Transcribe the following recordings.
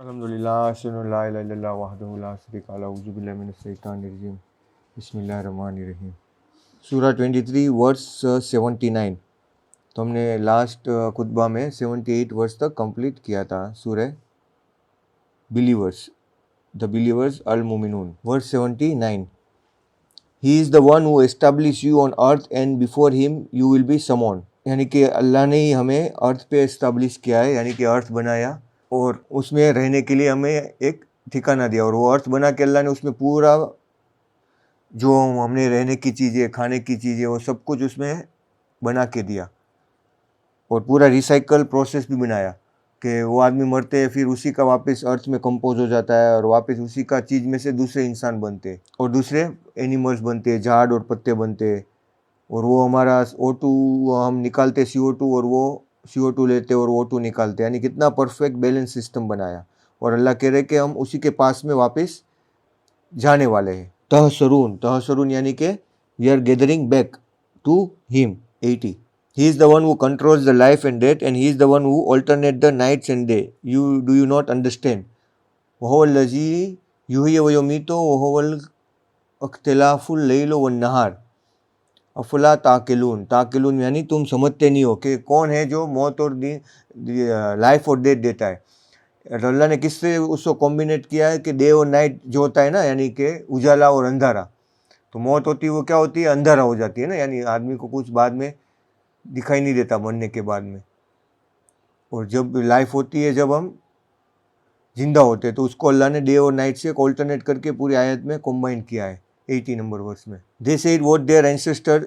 अल्हम्दुलिल्लाह अशहदु अन ला इलाहा इल्लल्लाह वहदहु ला शरीका लहु अऊज़ु बिल्लाहि मिनश शैतानिर रजीम बिस्मिल्लाहिर रहमानिर रहीम। सूरा 23 वर्स 79। तो हमने लास्ट खुतबा में 78 वर्स तक कंप्लीट किया था सूरह बिलीवर्स, द बिलीवर्स अल मोमिनून। Verse 79, he is the one who establish you on earth and before him you will be summon. यानी कि अल्लाह ने ही हमें अर्थ पे एस्टैब्लिश किया है, यानी कि अर्थ बनाया और उसमें रहने के लिए हमें एक ठिकाना दिया, और वो अर्थ बना के अल्लाह ने उसमें पूरा जो हमने रहने की चीज़ें, खाने की चीज़ें, वो सब कुछ उसमें बना के दिया, और पूरा रिसाइकल प्रोसेस भी बनाया कि वो आदमी मरते हैं फिर उसी का वापस अर्थ में कंपोज हो जाता है, और वापस उसी का चीज़ में से दूसरे इंसान बनते हैं और दूसरे एनिमल्स बनते हैं, झाड़ और पत्ते बनते हैं, और वो हमारा O2 हम निकालते CO2, और वो CO2 लेते और O2 निकालते, यानी कितना परफेक्ट बैलेंस सिस्टम बनाया। और अल्लाह कह रहे कि हम उसी के पास में वापस जाने वाले हैं। तहसरून यानी कि we are gathering back to him. 80, he is the one who controls the life and death, and he is the one who alternate the nights and day. Do you not understand? वहुव लजी युही व युमीतो वहुवल अख्तिलाफुल लैल व नहार अफला ताकिलून यानी तुम समझते नहीं हो कि कौन है जो मौत और लाइफ और डेथ देता है। अल्लाह ने किससे उसको कॉम्बिनेट किया है कि डे और नाइट जो होता है ना, यानी कि उजाला और अंधारा। तो मौत होती है वो क्या होती है, अंधारा हो जाती है ना, यानी आदमी को कुछ बाद में दिखाई नहीं देता मरने के बाद में। और जब लाइफ होती है, जब हम जिंदा होते हैं, तो उसको अल्लाह ने डे और नाइट से ऑल्टरनेट करके पूरी आयत में कॉम्बाइन किया है 80 नंबर वर्स में। They said what their ancestor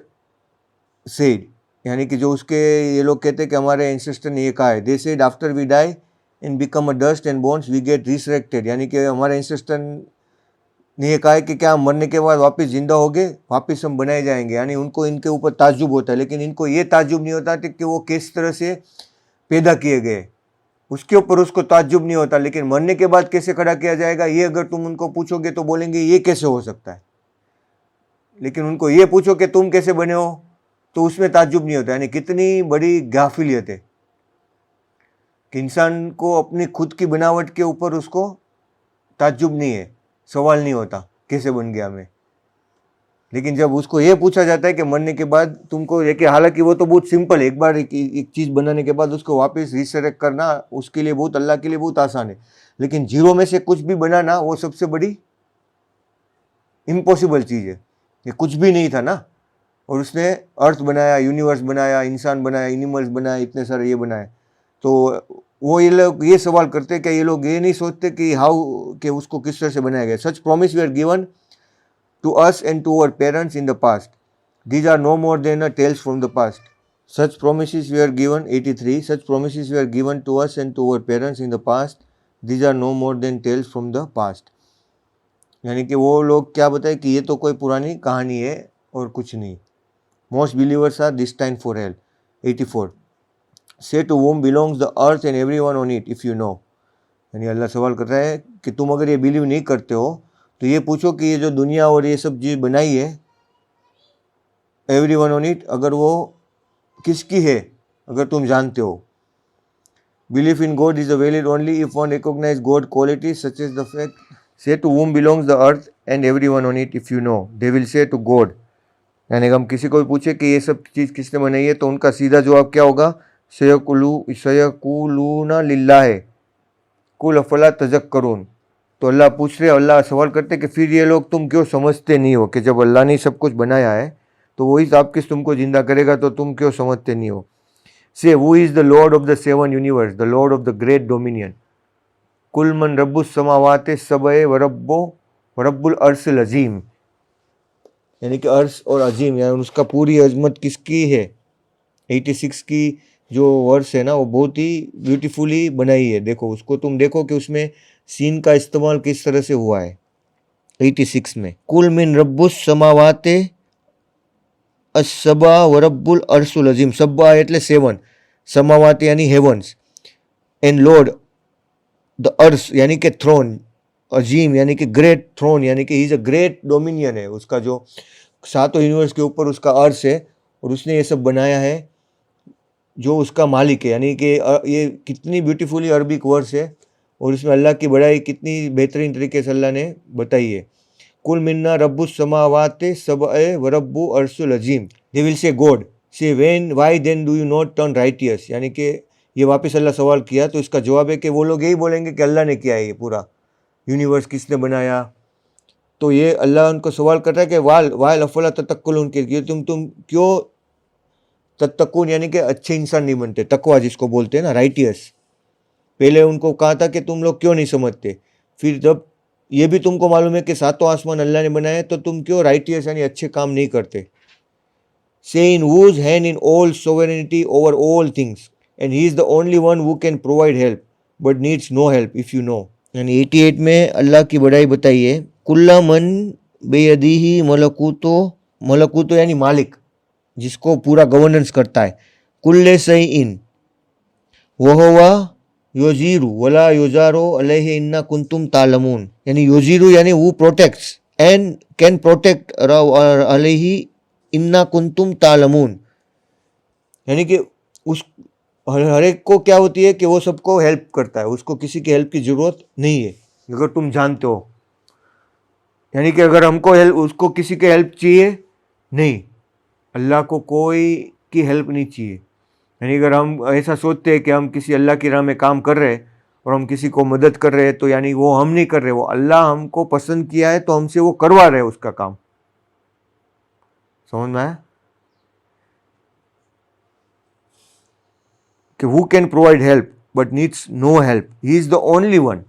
said, यानी कि जो उसके ये लोग कहते हैं कि हमारे एंसेस्टर ने ये कहा है। They said after we die and become a dust and bones we get resurrected, यानी कि हमारे एंसेस्टर ने ये कहा है कि क्या हम मरने के बाद वापस जिंदा हो गए, वापस हम बनाए जाएंगे। यानी उनको इनके ऊपर ताज्जुब होता है, लेकिन इनको ये ताज्जुब नहीं होता कि वो किस तरह से पैदा किए गए, उसके ऊपर उसको ताज्जुब नहीं होता। लेकिन मरने के बाद कैसे खड़ा किया जाएगा, ये अगर तुम उनको पूछोगे तो बोलेंगे ये कैसे हो सकता है। लेकिन उनको ये पूछो कि तुम कैसे बने हो, तो उसमें ताज्जुब नहीं होता। यानी कितनी बड़ी गाफिलियत है कि इंसान को अपनी खुद की बनावट के ऊपर उसको ताज्जुब नहीं है, सवाल नहीं होता कैसे बन गया मैं। लेकिन जब उसको ये पूछा जाता है कि मरने के बाद तुमको, ये कि हालांकि वो तो बहुत सिंपल है, एक बार एक चीज़ बनाने के बाद उसको वापस रिसरेक्ट करना उसके लिए बहुत, अल्लाह के लिए बहुत आसान है। लेकिन जीरो में से कुछ भी बनाना वो सबसे बड़ी इम्पॉसिबल चीज़ है। ये कुछ भी नहीं था ना, और उसने अर्थ बनाया, यूनिवर्स बनाया, इंसान बनाया, एनिमल्स बनाए, इतने सारे ये बनाए। तो वो ये लोग ये सवाल करते कि ये लोग ये नहीं सोचते कि हाउ कि उसको किस तरह से बनाया गया। Such promise we are given to us and to our parents in the past. These are no more than tales from the past. Such promises we are given, 83, such promises we are given to us and to our parents in the past. These are no more than tales from the past. यानी कि वो लोग क्या बताए कि ये तो कोई पुरानी कहानी है और कुछ नहीं। Most believers are destined for hell. 84, say to whom belongs the earth and everyone on it if you know. यानी अल्लाह सवाल कर रहा है कि तुम अगर ये बिलीव नहीं करते हो तो ये पूछो कि ये जो दुनिया और ये सब चीज़ बनाई है, एवरीवन ऑन इट, अगर वो किसकी है, अगर तुम जानते हो। Belief in God is a valid only if one recognize God quality such as the fact. Say to whom belongs the earth and everyone on it if you know, they will say to God. यानी हम किसी को भी पूछे कि ये सब चीज़ किसने बनाई है, तो उनका सीधा जवाब क्या होगा, सयकुलूना लिल्लाह कुल अफला तज़क्करून। तो अल्लाह पूछ रहे, अल्लाह सवाल करते कि फिर ये लोग तुम क्यों समझते नहीं हो कि जब अल्लाह ने सब कुछ बनाया है तो वही साहब किस तुमको जिंदा करेगा, तो तुम क्यों समझते नहीं हो। से who is the Lord of the 7 universe, the Lord of the great dominion. कुल मन रब्बुस समावाते सबए वरब्बुल अर्शिल अजीम, यानी कि अर्श और अजीम, यानी उसका पूरी अजमत किसकी है। 86 की जो वर्स है ना, वो बहुत ही ब्यूटीफुली बनाई है। देखो उसको, तुम देखो कि उसमें सीन का इस्तेमाल किस तरह से हुआ है 86 में। कुल मिन रब्बुस समावाते असबा वरब्बुल अर्शुल अजीम, सब्बा એટલે 7, समावाते यानी हेवंस, एंड लॉर्ड द अर्श यानी कि थ्रोन, अजीम यानी कि ग्रेट थ्रोन, यानी कि इज अ ग्रेट डोमिनियन है उसका, जो 7 यूनिवर्स के ऊपर उसका अर्श है और उसने ये सब बनाया है, जो उसका मालिक है। यानी कि ये कितनी ब्यूटीफुली अरबिक वर्ड्स है, और उसमें अल्लाह की बड़ाई कितनी बेहतरीन तरीके से अल्लाह ने बताई है। कुल मिन्ना रब्बुस समावाति सबअ व रब्बु अर्शुल अजीम। They will say God say when why then do you not turn righteous, यानी कि ये वापस अल्लाह सवाल किया तो इसका जवाब है कि वो लोग यही बोलेंगे कि अल्लाह ने किया है, ये पूरा यूनिवर्स किसने बनाया। तो ये अल्लाह उनको सवाल कर रहा है कि वाल अफला ततक्कुलून, के तुम क्यों तत्तकुन यानी कि अच्छे इंसान नहीं बनते, तकवा जिसको बोलते हैं ना, राइटियस। पहले उनको कहा था कि तुम लोग क्यों नहीं समझते, फिर जब ये भी तुमको मालूम है कि सातों आसमान अल्लाह ने बनाए तो तुम क्यों राइटियस यानी अच्छे काम नहीं करते। से इन whose hand in all sovereignty over all things and he is the only one who can provide help but needs no help if you know। यानी 88 में अल्लाह की बड़ाई बताई है। कुल्ला मन बेयदीही मलकूतो यानी मालिक, जिसको पूरा गवर्नेंस करता है। कुल्ले सही इन वह योजीरू वला योजारो अलैहि इन्ना कुंतुम तालमून, यानी योजीरू यानी वो प्रोटेक्ट्स एंड कैन प्रोटेक्ट अलैहि इन्ना कुंतुम तालमून, यानी कि उस हर एक को क्या होती है कि वो सबको हेल्प करता है, उसको किसी की हेल्प की ज़रूरत नहीं है, अगर तुम जानते हो। यानी कि अगर हमको हेल्प, उसको किसी की हेल्प चाहिए नहीं, अल्लाह को कोई की हेल्प नहीं चाहिए। यानी अगर हम ऐसा सोचते हैं कि हम किसी अल्लाह की राह में काम कर रहे हैं और हम किसी को मदद कर रहे हैं, तो यानी वो हम नहीं कर रहे, वो अल्लाह हमको पसंद किया है तो हमसे वो करवा रहे हैं उसका काम। समझ में आया कि who can provide help but needs no help, he is the only one।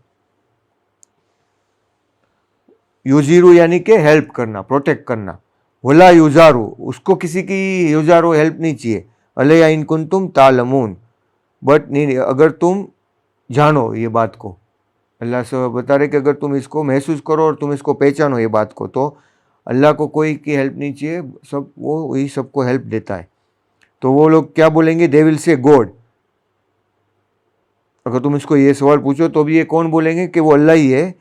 युजीरू यानी कि हेल्प करना, प्रोटेक्ट करना। वला युजारू, उसको किसी की युजारू हेल्प नहीं चाहिए। अलैया इन कुंतुम तालमून, बट नहीं, अगर तुम जानो ये बात को, अल्लाह से बता रहे कि अगर तुम इसको महसूस करो और तुम इसको पहचानो ये बात को, तो अल्लाह को कोई की हेल्प नहीं चाहिए, सब वो वही सबको हेल्प देता है। तो वो लोग क्या बोलेंगे, दे विल से गॉड। अगर तुम इसको ये सवाल पूछो तो भी ये कौन बोलेंगे कि वो अल्लाह ही है।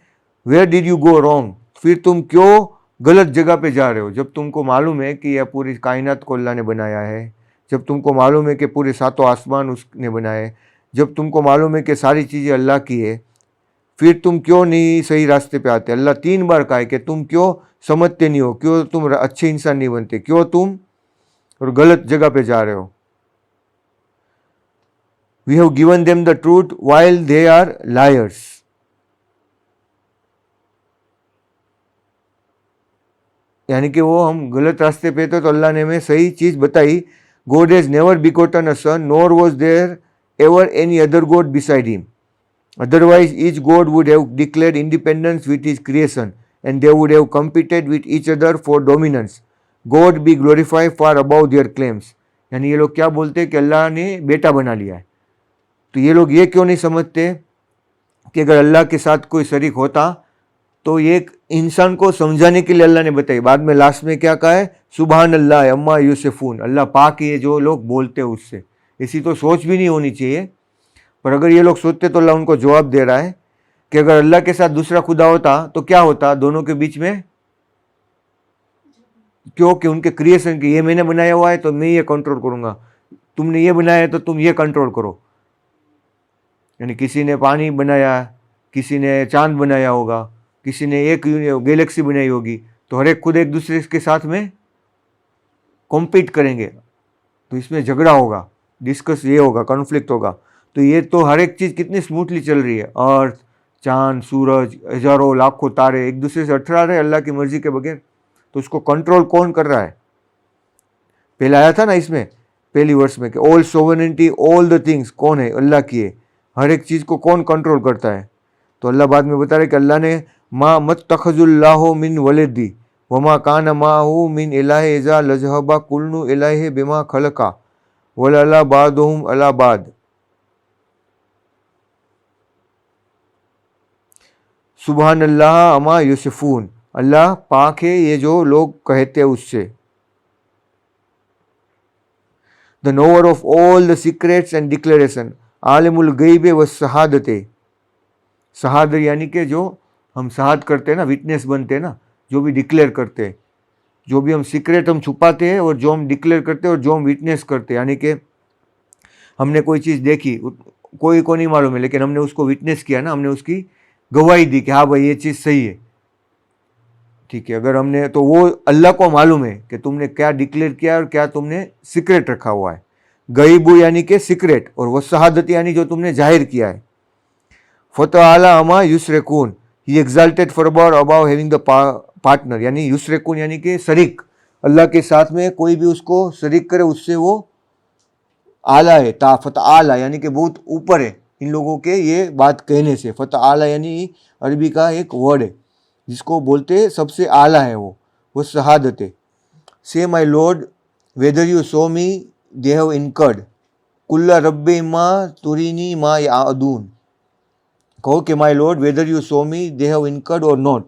Where did you go wrong, फिर तुम क्यों गलत जगह पे जा रहे हो, जब तुमको मालूम है कि यह पूरी कायनात को अल्लाह ने बनाया है, जब तुमको मालूम है कि पूरे सातों आसमान उसने बनाए, जब तुमको मालूम है कि सारी चीज़ें अल्लाह की है, फिर तुम क्यों नहीं सही रास्ते पे आते। अल्लाह 3 बार कहा है कि तुम क्यों समझते नहीं हो, क्यों तुम अच्छे इंसान नहीं बनते, क्यों तुम और गलत जगह पे जा रहे हो। We have given them the truth while they are liars। यानी कि वो हम गलत रास्ते पे थे तो अल्लाह ने हमें सही चीज़ बताई। God has never begotten a son, nor was there ever any other God beside him। Otherwise, each God would have declared independence with his creation, and they would have competed with each other for dominance। God be glorified far above their claims। यानी ये लोग क्या बोलते हैं कि अल्लाह ने बेटा बना लिया है। तो ये लोग ये क्यों नहीं समझते कि अगर अल्लाह के साथ कोई शरीक होता तो ये एक इंसान को समझाने के लिए अल्लाह ने बताई। बाद में लास्ट में क्या कहा है, सुबहान अल्लाह अम्मा यूसुफून, अल्लाह पाक है जो लोग बोलते हैं उससे। इसी तो सोच भी नहीं होनी चाहिए, पर अगर ये लोग सोचते तो अल्लाह उनको जवाब दे रहा है कि अगर अल्लाह के साथ दूसरा खुदा होता तो क्या होता दोनों के बीच में, क्योंकि उनके क्रिएशन की, ये मैंने बनाया हुआ है तो मैं ये कंट्रोल करूंगा, तुमने ये बनाया है तो तुम ये कंट्रोल करो। यानी किसी ने पानी बनाया, किसी ने चांद बनाया होगा, किसी ने एक गैलेक्सी बनाई होगी, तो हर एक खुद एक दूसरे के साथ में कॉम्पीट करेंगे, तो इसमें झगड़ा होगा, डिस्कस ये होगा, कॉन्फ्लिक्ट होगा। तो ये तो हर एक चीज़ कितनी स्मूथली चल रही है, अर्थ, चांद, सूरज, हजारों लाखों तारे एक दूसरे से अटरा रहे अल्लाह की मर्जी के बगैर। तो उसको कंट्रोल कौन कर रहा है, पहले आया था ना इसमें पहली वर्ष में कि all sovereignty all the things कौन है, अल्लाह की है। हर एक चीज़ को कौन कंट्रोल करता है, तो अल्लाह बाद में बता रहे कि अल्लाह ने मा मत तखजुल्लाहो मिन वलदी वमा कान माहू मिन इलाह इज़ा लजहबा कुल्नु इलाह बिमा खलका वला बादहुम अला बाद। सुबहान अल्लाह अमा यूसुफून, अल्लाह पाक है ये जो लोग कहते हैं उससे। The nowhere of all the secrets and declaration Alimul गैब व शहादते। शहादत यानी कि जो हम शहाद करते हैं ना, विटनेस बनते हैं ना, जो भी डिक्लेयर करते हैं, जो भी हम सीक्रेट हम छुपाते हैं और जो हम डिक्लेयर करते हैं और जो हम विटनेस करते हैं, यानी कि हमने कोई चीज़ देखी कोई को नहीं मालूम है, लेकिन हमने उसको विटनेस किया ना, हमने उसकी गवाही दी कि हाँ भाई ये चीज़ सही है, ठीक है। अगर हमने, तो वो अल्लाह को मालूम है कि तुमने क्या डिक्लेयर किया और क्या तुमने सीक्रेट रखा हुआ है। गईबू यानी कि सीक्रेट, और वो शहादत यानी जो तुमने जाहिर किया है। फतआला अमा युसरकून, he exalted far above having the partner, यानी युसरकून यानी कि शरीक, अल्लाह के साथ में कोई भी उसको शरीक करे उससे वो आला है। फतआला यानी कि बहुत ऊपर है इन लोगों के ये बात कहने से। फतआला यानी अरबी का एक वर्ड है जिसको बोलते सबसे आला है वो शहादत है। से my lord whether you so me they have incurred कुल्ला रब्बे माँ तुरीनी माँ यादून, कहो कि my lord whether you so me they have incurred और नॉट,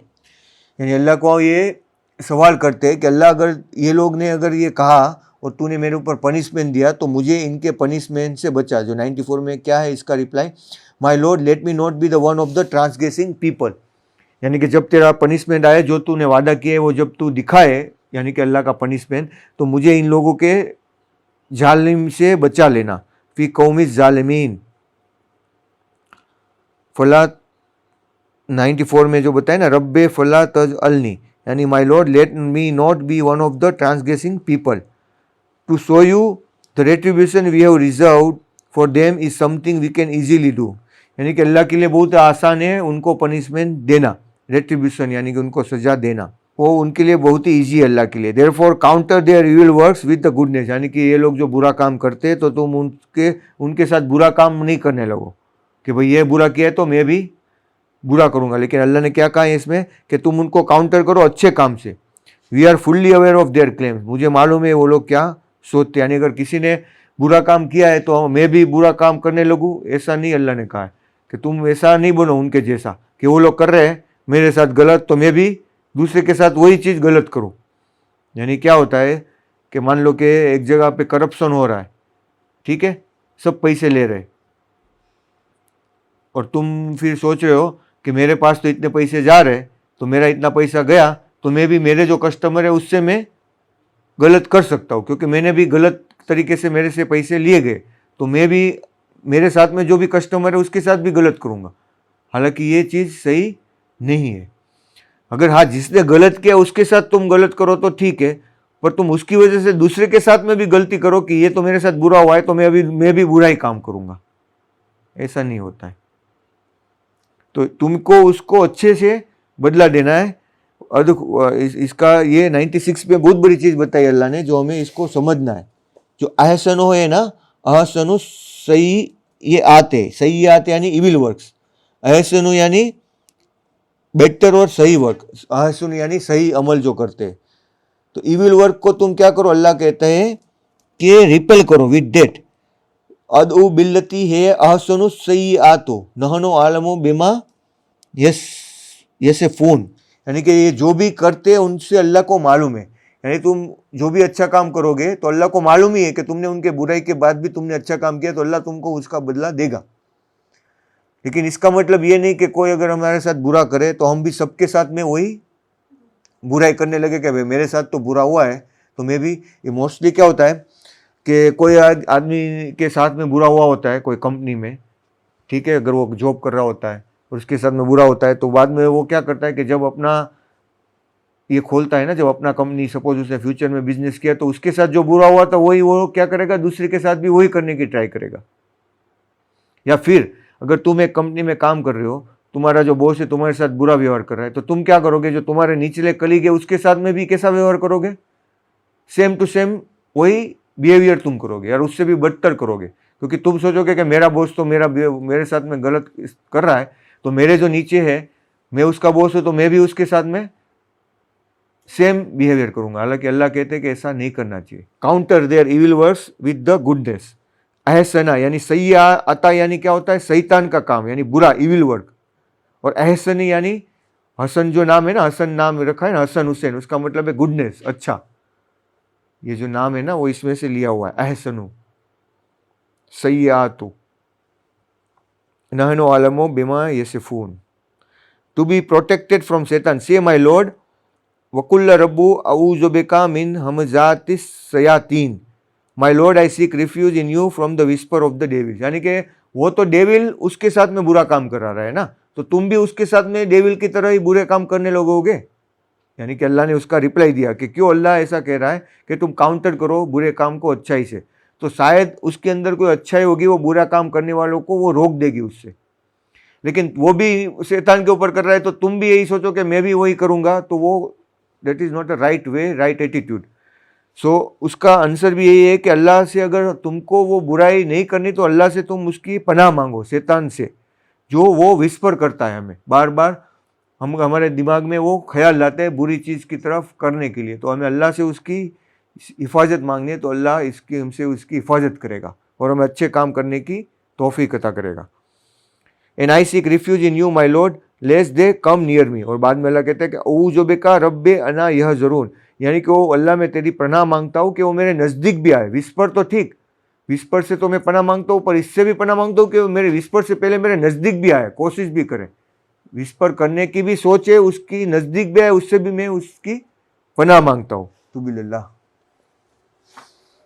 यानी अल्लाह को ये सवाल करते हैं कि अल्लाह अगर ये लोग ने अगर ये कहा और तूने मेरे ऊपर पनिशमेंट दिया तो मुझे इनके पनिशमेंट से बचा। जो 94 में क्या है इसका reply, my lord let me not be the one of the transgressing people, यानी कि जब तेरा पनिशमेंट आए, जो तूने वादा किए वो जब तू दिखाए, यानी कि अल्लाह का पनिशमेंट, तो मुझे इन लोगों के जालिम से बचा लेना। फी कौमी जालिमीन, फला 94 में जो बताए ना, रब्बे फला तज अलनी, यानी my lord let me not be one of the transgressing people to show you the retribution we have reserved for them is something we can easily do, यानी कि अल्लाह के लिए बहुत आसान है उनको पनिशमेंट देना, रेट्रीब्यूशन यानी कि उनको सजा देना, वो उनके लिए बहुत ही ईजी है अल्लाह के लिए। Therefore counter their evil works with the goodness, यानी कि ये लोग जो बुरा काम करते हैं तो तुम उनके साथ बुरा काम नहीं करने लगो कि भाई ये बुरा किया है तो मैं भी बुरा करूंगा। लेकिन अल्लाह ने क्या कहा है इसमें कि तुम उनको काउंटर करो अच्छे काम से। We are fully aware of their claims, मुझे मालूम है वो लोग क्या सोचते हैं, यानी अगर किसी ने बुरा काम किया है तो मैं भी बुरा काम करने लगूँ, ऐसा नहीं अल्लाह ने कहा है कि तुम ऐसा नहीं बनो उनके जैसा कि वो लोग कर रहे हैं मेरे साथ गलत तो मैं भी दूसरे के साथ वही चीज़ गलत करूँ। यानी क्या होता है कि मान लो कि एक जगह पे करप्शन हो रहा है, ठीक है, सब पैसे ले रहे, और तुम फिर सोच रहे हो कि मेरे पास तो इतने पैसे जा रहे तो मेरा इतना पैसा गया तो मैं भी मेरे जो कस्टमर है उससे मैं गलत कर सकता हूँ, क्योंकि मैंने भी गलत तरीके से मेरे से पैसे लिए गए तो मैं भी मेरे साथ में जो भी कस्टमर है उसके साथ भी गलत करूँगा। हालांकि ये चीज़ सही नहीं है। अगर हाँ जिसने गलत किया उसके साथ तुम गलत करो तो ठीक है, पर तुम उसकी वजह से दूसरे के साथ में भी गलती करो कि ये तो मेरे साथ बुरा हुआ है तो मैं भी बुरा ही काम करूँगा, ऐसा नहीं होता है। तो तुमको उसको अच्छे से बदला देना है। इसका ये 96 में बहुत बड़ी चीज़ बताई अल्लाह ने जो हमें इसको समझना है। जो अहसनो है ना, अहसनो सही ये आते, सही आते यानी इविल वर्क्स, अहसनो यानी बेटर और सही वर्क, अहसन यानी सही अमल जो करते। तो इविल वर्क को तुम क्या करो, अल्लाह कहते हैं कि रिपेल करो विद डेट। अदउ बिल्लती है अहसनु सही आतो नहनो आलमो बिमा यस फोन, यानी कि ये जो भी करते हैं उनसे अल्लाह को मालूम है। यानी तुम जो भी अच्छा काम करोगे तो अल्लाह को मालूम ही है कि तुमने उनके बुराई के बाद भी तुमने अच्छा काम किया तो अल्लाह तुमको उसका बदला देगा। लेकिन इसका मतलब ये नहीं कि कोई अगर हमारे साथ बुरा करे तो हम भी सबके साथ में वही बुराई करने लगे कि भाई मेरे साथ तो बुरा हुआ है तो मैं भी। ये मोस्टली क्या होता है कि कोई आदमी के साथ में बुरा हुआ होता है कोई कंपनी में, ठीक है, अगर वो जॉब कर रहा होता है और उसके साथ में बुरा होता है तो बाद में वो क्या करता है कि जब अपना ये खोलता है ना, जब अपना कंपनी सपोज उसने फ्यूचर में बिजनेस किया तो उसके साथ जो बुरा हुआ था वही वो क्या करेगा, दूसरे के साथ भी वही करने की ट्राई करेगा। या फिर अगर तुम एक कंपनी में काम कर रहे हो, तुम्हारा जो बॉस है तुम्हारे साथ बुरा व्यवहार कर रहा है तो तुम क्या करोगे, जो तुम्हारे निचले कलीग है उसके साथ में भी कैसा व्यवहार करोगे, सेम टू सेम वही बिहेवियर तुम करोगे और उससे भी बदतर करोगे, क्योंकि तुम सोचोगे कि मेरा बॉस तो मेरे साथ में गलत कर रहा है तो मेरे जो नीचे है मैं उसका बॉस हूं तो मैं भी उसके साथ में सेम बिहेवियर करूंगा। हालांकि अल्लाह कहते हैं कि ऐसा नहीं करना चाहिए। Counter their evil works with the goodness. अहसना यानी सही अता यानी क्या होता है, शैतान का काम यानी बुरा, इविल वर्क। और अहसनी यानी हसन जो नाम है ना, हसन नाम रखा है ना, हसन हुसैन, उसका मतलब है गुडनेस, अच्छा। ये जो नाम है ना वो इसमें से लिया हुआ है, अहसनु सय्यातु नहनु आलमो बिमा यसिफून। To be protected from Shaitan, say my lord वकुल्ल रब्बु अऊज़ु बिका मिन हमज़ातिस शयातीन, my lord I seek refuge in you from the whisper of the devils. यानी कि वो तो डेविल उसके साथ में बुरा काम करा रहा है ना, तो तुम भी उसके साथ में डेविल की तरह ही बुरे काम करने लगोगे। यानी कि अल्लाह ने उसका रिप्लाई दिया कि क्यों अल्लाह ऐसा कह रहा है कि तुम काउंटर करो बुरे काम को अच्छाई से, तो शायद उसके अंदर कोई अच्छाई होगी, वो बुरा काम करने वालों को वो रोक देगी उससे। लेकिन वो भी शैतान के ऊपर कर रहा है, तो तुम भी यही सोचो कि मैं भी वही करूँगा, तो वो that is not a right way, right attitude. So उसका आंसर भी यही है कि अल्लाह से अगर तुमको वो बुराई नहीं करनी तो अल्लाह से तुम उसकी पनाह मांगो, शैतान से, जो वो विस्पर करता है हमें बार बार, हमारे दिमाग में वो ख्याल लाते हैं बुरी चीज़ की तरफ करने के लिए, तो हमें अल्लाह से उसकी हिफाजत मांगनी है, तो अल्लाह इसकी हमसे उसकी हिफाजत करेगा और हमें अच्छे काम करने की तौफीक अता करेगा। And I seek refuge in you my lord less they come near me. और बाद में अल्लाह कहते हैं कि ओ जो बेका रब्बे अना यह ज़रूर, यानी कि वो अल्लाह मैं तेरी पनाह मांगता हूँ कि वो मेरे नज़दीक भी आए। विस्पर तो ठीक, विस्पर से तो मैं पनाह मांगता हूँ, पर इससे भी पनाह मांगता हूँ कि वो मेरे विस्पर से पहले मेरे नज़दीक भी आए, कोशिश भी करे, विस्पर करने की भी सोच है, उसकी नज़दीक भी आए, उससे भी मैं उसकी पनाह मांगता हूँ। तो बिल्लाह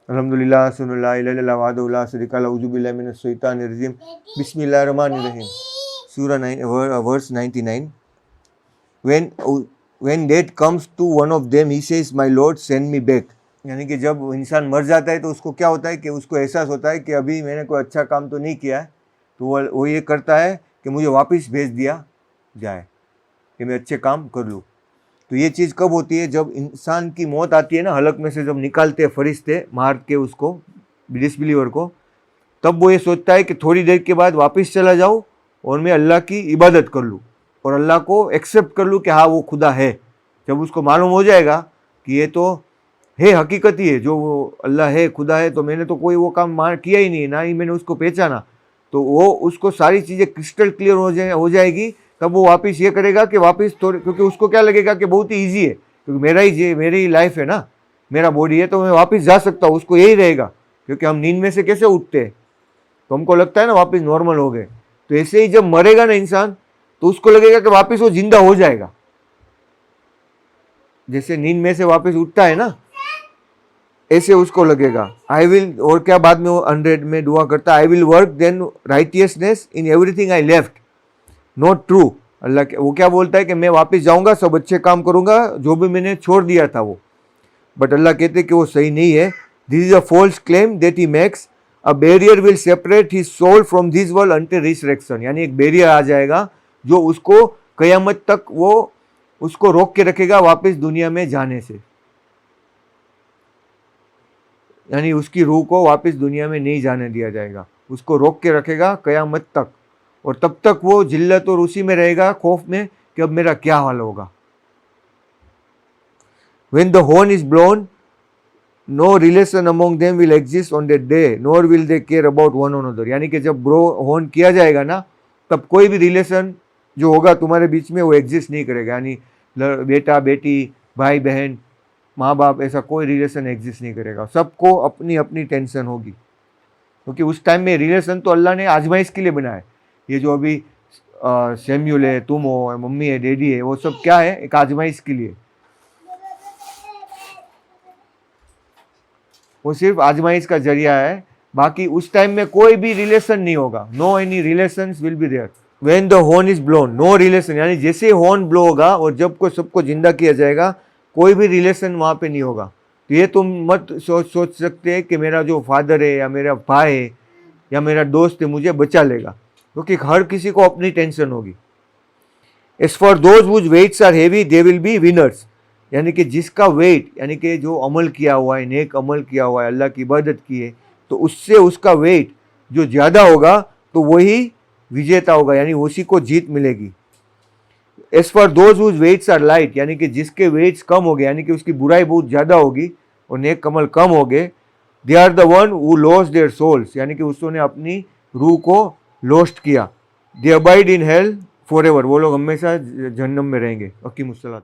अल्हम्दुलिल्लाह सुन्नल्लाह इला इल्लल्लाह वहदहु ला शरीका लहु औज़ु बिल्लाहि मिनश शैतानिर रजीम बिस्मिल्लाहिर रहमानिर रहीम। सूरा 9 verse 99। when death comes to one of them he says my lord send me back। यानी कि जब इंसान मर जाता है तो उसको क्या होता है कि उसको एहसास होता है कि अभी मैंने कोई अच्छा काम तो नहीं किया है, तो वो ये करता है कि मुझे वापस भेज दिया जाए कि मैं अच्छे काम कर लूँ। तो ये चीज़ कब होती है? जब इंसान की मौत आती है ना, हलक में से जब निकालते हैं फरिश्ते मार के उसको, डिसबिलीवर को, तब वो ये सोचता है कि थोड़ी देर के बाद वापस चला जाऊँ और मैं अल्लाह की इबादत कर लूँ और अल्लाह को एक्सेप्ट कर लूँ कि हाँ वो खुदा है। जब उसको मालूम हो जाएगा कि ये तो है, हकीकत ही है, जो वो अल्लाह है, खुदा है, तो मैंने तो कोई वो काम किया ही नहीं, ना ही मैंने उसको पहचाना, तो वो उसको सारी चीज़ें क्रिस्टल क्लियर हो जाएगी। तब वो वापस ये करेगा कि वापस थोड़े, क्योंकि उसको क्या लगेगा कि बहुत ही ईजी है, क्योंकि मेरी लाइफ है ना, मेरा बॉडी है, तो मैं वापस जा सकता हूँ, उसको यही रहेगा। क्योंकि हम नींद में से कैसे उठते हैं तो हमको लगता है ना वापस नॉर्मल हो गए, तो ऐसे ही जब मरेगा ना इंसान तो उसको लगेगा कि वापस वो जिंदा हो जाएगा, जैसे नींद में से वापस उठता है ना, ऐसे उसको लगेगा। आई विल, और क्या बाद में वो 100 में दुआ करता है, I will work then righteousness in everything I left not true. Allah वो क्या बोलता है कि मैं वापस जाऊंगा, सब अच्छे काम करूंगा जो भी मैंने छोड़ दिया था वो, बट अल्लाह कहते हैं कि वो सही नहीं है। This is a false claim that he makes, a barrier will separate his soul from this world until resurrection. यानी एक बैरियर आ जाएगा जो उसको कयामत तक वो उसको रोक के रखेगा वापस दुनिया में जाने से, यानी उसकी रूह को वापस दुनिया में नहीं जाने दिया जाएगा, उसको रोक के रखेगा कयामत तक, और तब तक वो जिल्लत और उसी में रहेगा, खौफ में कि अब मेरा क्या हाल होगा। When the horn is blown, no relation among them will exist on that day, nor will they care about one another। यानी कि जब हॉर्न किया जाएगा ना, तब कोई भी रिलेशन जो होगा तुम्हारे बीच में वो एग्जिस्ट नहीं करेगा, यानी बेटा बेटी, भाई बहन, माँ बाप, ऐसा कोई रिलेशन एग्जिस्ट नहीं करेगा। सबको अपनी अपनी टेंशन होगी, क्योंकि उस टाइम में रिलेशन तो अल्लाह ने आजमाइश के लिए बनाया है। ये जो अभी सैम्यूल है, तुम हो, मम्मी है, डैडी है, वो सब क्या है? एक आजमाइश के लिए, वो सिर्फ आजमाइश का जरिया है। बाकी उस टाइम में कोई भी रिलेशन नहीं होगा, no any relations will be there when the horn is blown, no relation. यानी जैसे हॉर्न ब्लो होगा और जब को सबको जिंदा किया जाएगा, कोई भी रिलेशन वहाँ पे नहीं होगा। तो ये तुम मत सोच सकते कि मेरा जो फादर है या मेरा भाई है या मेरा दोस्त है मुझे बचा लेगा, क्योंकि हर किसी को अपनी टेंशन होगी। As for those whose weights are heavy they will be winners. यानी कि जिसका वेट, यानी कि जो अमल किया हुआ है, नेक अमल किया हुआ है, अल्लाह की इबादत की है, तो उससे उसका वेट जो ज़्यादा होगा तो वही विजेता होगा, यानी उसी को जीत मिलेगी। As for those whose weights are light, यानी कि जिसके वेट्स कम हो गए, यानी कि उसकी बुराई बहुत ज़्यादा होगी और नेक अमल कम हो गए, they are the one who lost their souls, यानी कि उसने अपनी रूह को लॉस्ट किया। They abide in hell forever, वो लोग हमेशा जहन्नम में रहेंगे। अकीमुस्सलात।